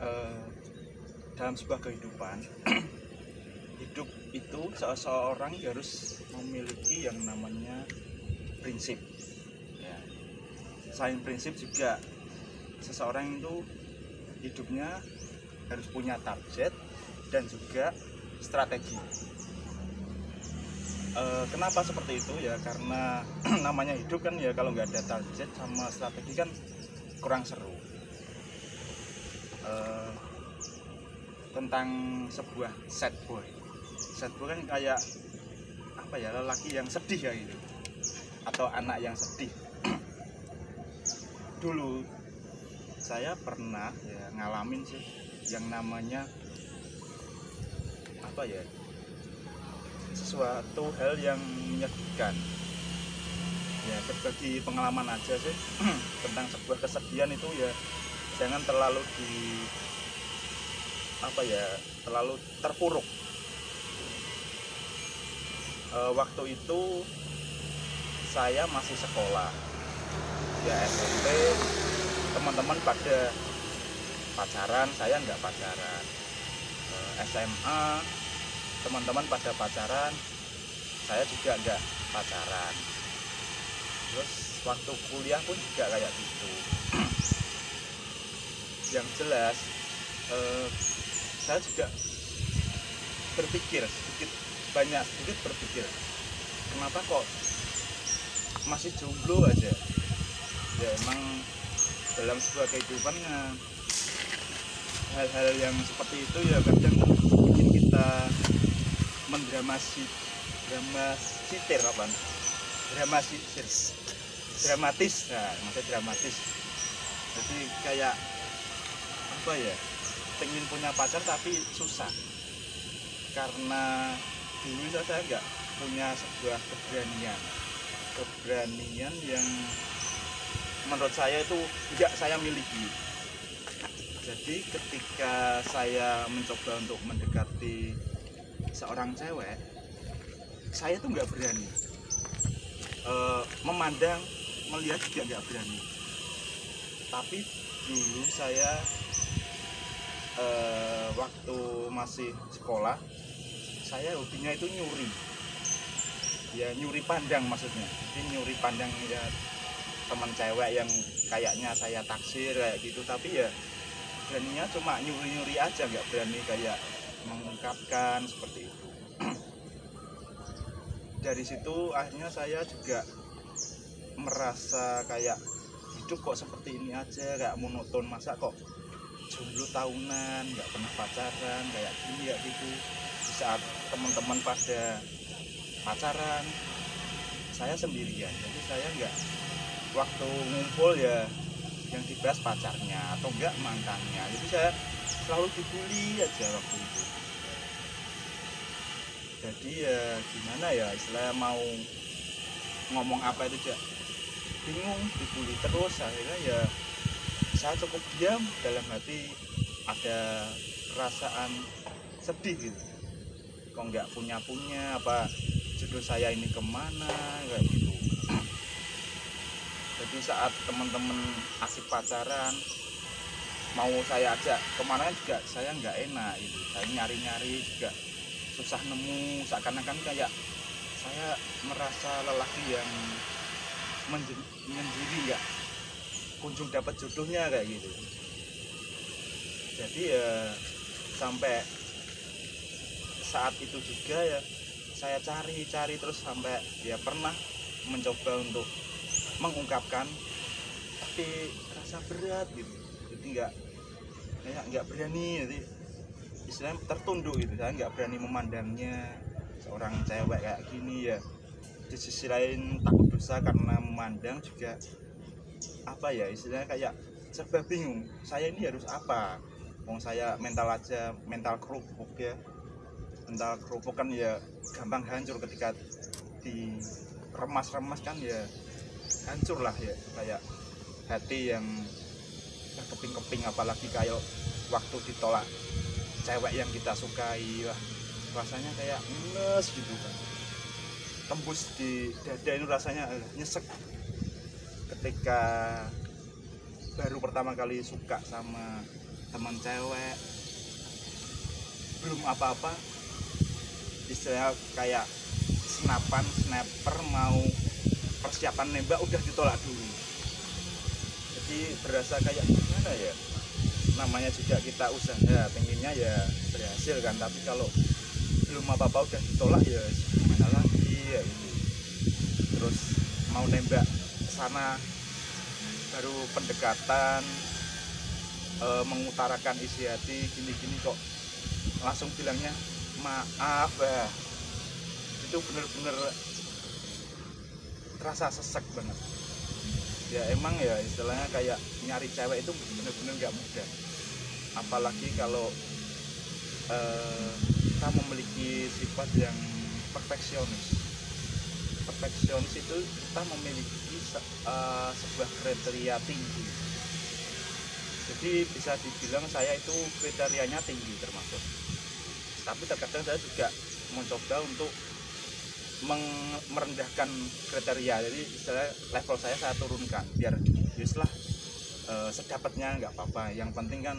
eh, dalam sebuah kehidupan hidup itu seseorang harus memiliki yang namanya prinsip ya. Selain prinsip juga seseorang itu hidupnya harus punya target dan juga strategi. Kenapa seperti itu ya, karena namanya hidup kan ya, kalau nggak ada target sama strategi kan kurang seru. Tentang sebuah sad boy kan kayak apa ya, lelaki yang sedih ya gitu, atau anak yang sedih. Dulu saya pernah ya ngalamin sih yang namanya apa ya, sesuatu hal yang menyedihkan ya. Berbagi pengalaman aja sih tentang sebuah kesedihan itu ya, jangan terlalu terlalu terpuruk. Waktu itu saya masih sekolah ya, SMP. Teman-teman pada pacaran, saya nggak pacaran. SMA teman-teman pada pacaran, saya juga nggak pacaran. Terus waktu kuliah pun juga kayak gitu. Yang jelas saya juga berpikir sedikit berpikir, kenapa kok masih jomblo aja ya. Emang dalam sebuah kehidupan hal-hal yang seperti itu ya kadang bikin kita dramatis. Nah, maksudnya dramatis. Jadi kayak apa ya, pengen punya pacar tapi susah karena dulu saya nggak punya sebuah keberanian yang menurut saya itu tidak saya miliki. Jadi ketika saya mencoba untuk mendekati seorang cewek, saya tuh nggak berani. Melihat juga nggak berani. Tapi dulu saya waktu masih sekolah, saya hobinya itu nyuri pandang, maksudnya jadi nyuri pandang ya teman cewek yang kayaknya saya taksir kayak gitu. Tapi ya beraninya cuma nyuri aja, nggak berani kayak mengungkapkan seperti itu. Dari situ akhirnya saya juga merasa kayak hidup kok seperti ini aja, kayak monoton. Masa kok jomblo tahunan, nggak pernah pacaran kayak gini ya gitu. Di saat teman-teman pada pacaran, saya sendirian. Jadi saya nggak, waktu ngumpul ya yang dibahas pacarnya atau enggak mantannya. Jadi saya selalu dibully aja waktu itu. Jadi ya gimana ya, istilahnya mau ngomong apa itu juga bingung, dibully terus. Akhirnya ya saya cukup diam, dalam hati ada perasaan sedih gitu, kok nggak punya apa jodoh saya ini kemana kayak gitu. Jadi saat teman-teman asik pacaran, mau saya ajak kemana juga saya nggak enak gitu. Saya nyari juga susah nemu, seakan-akan kayak saya merasa lelaki yang menjadi ya kunjung dapat jodohnya kayak gitu. Jadi ya sampai saat itu juga ya saya cari terus sampai ya pernah mencoba untuk mengungkapkan, tapi rasa berat gitu. Jadi nggak berani, jadi istilahnya tertunduk gitu. Saya nggak berani memandangnya, seorang cewek kayak gini ya. Di sisi lain takut dosa karena memandang juga apa ya, istilahnya kayak serba bingung. Saya ini harus apa? Wong saya mental kerupuk ya. Mental kerupuk kan ya gampang hancur ketika diremas-remas kan ya hancur lah ya, kayak hati yang berkeping-keping. Apalagi kayak waktu ditolak cewek yang kita sukai, wah rasanya kayak nges gitu kan, tembus di dada itu rasanya nyesek. Ketika baru pertama kali suka sama teman cewek, belum apa-apa istilah kayak sniper mau persiapan nembak udah ditolak dulu. Jadi berasa kayak gimana ya, namanya juga kita usaha pengennya ya berhasil kan, tapi kalau belum apa-apa udah ditolak ya gimana lagi ya itu. Terus mau nembak sana baru pendekatan, mengutarakan isi hati gini-gini kok langsung bilangnya maaf ya. Itu bener-bener terasa sesek banget ya. Emang ya istilahnya kayak nyari cewek itu bener-bener gak mudah, apalagi kalau kita memiliki sifat yang perfeksionis. Perfeksionis itu kita memiliki sebuah kriteria tinggi. Jadi bisa dibilang saya itu kriterianya tinggi termasuk. Tapi terkadang saya juga mencoba untuk merendahkan kriteria. Jadi istilah level saya turunkan biar justlah sedapatnya nggak apa-apa. Yang penting kan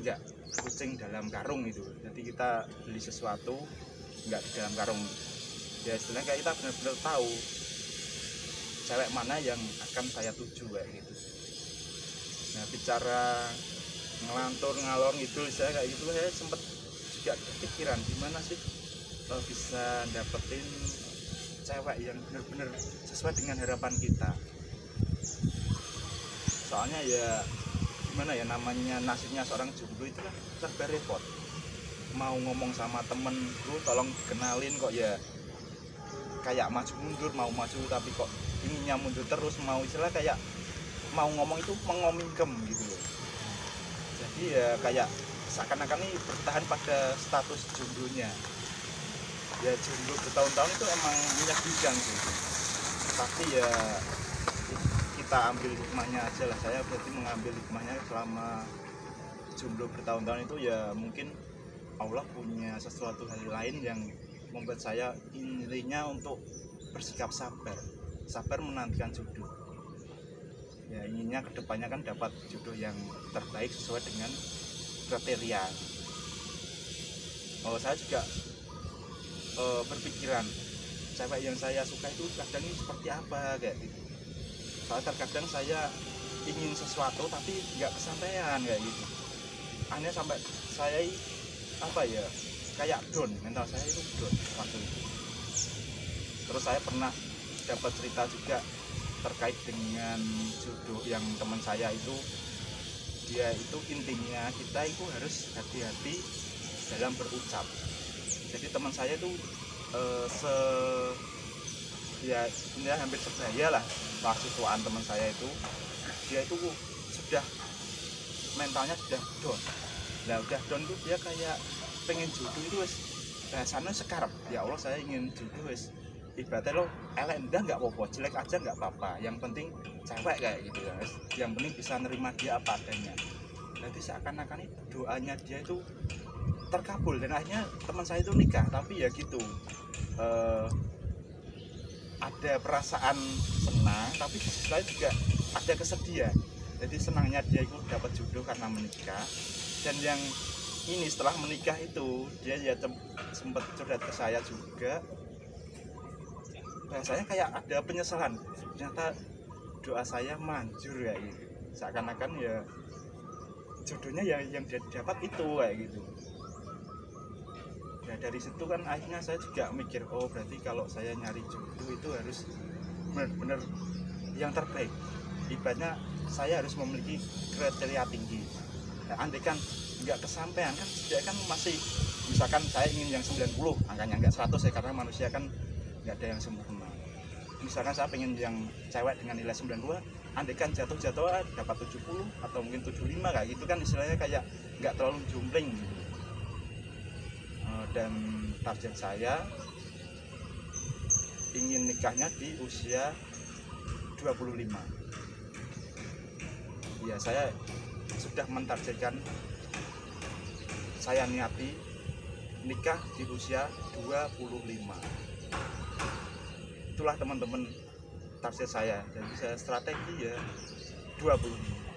nggak kucing dalam karung itu. Jadi kita beli sesuatu nggak di dalam karung. Ya istilahnya kayak kita benar-benar tahu cewek mana yang akan saya tuju kayak gitu. Nah bicara ngelantur ngalor ngidul saya kayak gitu, saya sempat juga kepikiran gimana sih bisa dapetin cewek yang benar-benar sesuai dengan harapan kita. Soalnya ya gimana ya, namanya nasibnya seorang jomblo itu kan serba repot. Mau ngomong sama temenku tolong kenalin kok ya kayak maju mundur, mau maju tapi kok inginnya mundur terus, mau istilah kayak mau ngomong itu mengomingkem gitu loh. Jadi ya kayak seakan-akan ini bertahan pada status jomblonya. Ya jomblo bertahun-tahun itu emang menyedihkan sih, tapi ya kita ambil hikmahnya aja lah. Saya berarti mengambil hikmahnya selama jomblo bertahun-tahun itu ya mungkin Allah punya sesuatu hal lain yang membuat saya intinya untuk bersikap sabar menantikan jodoh. Ya inginnya kedepannya kan dapat jodoh yang terbaik sesuai dengan kriteria. Saya juga berpikiran cewek yang saya suka itu kadang ini seperti apa kayak gitu. Soalnya terkadang saya ingin sesuatu tapi nggak kesampaian kayak gitu. Akhirnya sampai saya apa ya, kayak down, mental saya itu down waktu itu. Terus saya pernah dapat cerita juga terkait dengan jodoh yang teman saya itu. Dia itu intinya kita itu harus hati-hati dalam berucap. Jadi teman saya itu ya ini hampir sebaya lah mahasiswaan teman saya itu. Dia itu sudah mentalnya sudah down. Nah udah down tuh dia kayak pengen jodoh itu wes bahasanya sekarang ya Allah saya ingin jodoh wes ibaratnya lo elek enggak apa-apa, jelek aja nggak apa-apa, yang penting cewek kayak gitu ya, yang penting bisa nerima dia apa adanya. Jadi seakan-akan doanya dia itu terkabul dan akhirnya teman saya itu nikah. Tapi ya gitu, ada perasaan senang tapi di sisi lain juga ada kesedihan. Jadi senangnya dia itu dapat jodoh karena menikah, dan yang ini setelah menikah itu dia ya sempat curhat ke saya juga. Saya kayak ada penyesalan, ternyata doa saya manjur ya gitu. Seakan-akan ya jodohnya yang dia dapat itu kayak gitu. Nah dari situ kan akhirnya saya juga mikir, oh berarti kalau saya nyari jodoh itu harus benar-benar yang terbaik. Ibaratnya saya harus memiliki kriteria tinggi. Nah, andai kan nggak kesampaian kan setidaknya kan masih, misalkan saya ingin yang 90, angkanya nggak 100 ya, karena manusia kan nggak ada yang sempurna. Misalkan saya pengen yang cewek dengan nilai 92, andai kan jatuh-jatuh dapat 70 atau mungkin 75 kayak gitu kan, istilahnya kayak nggak terlalu jumbling gitu. Dan target saya ingin nikahnya di usia 25. Ya saya sudah mentargetkan, saya niati nikah di usia 25. Itulah teman-teman target saya. Jadi saya strategi ya 25.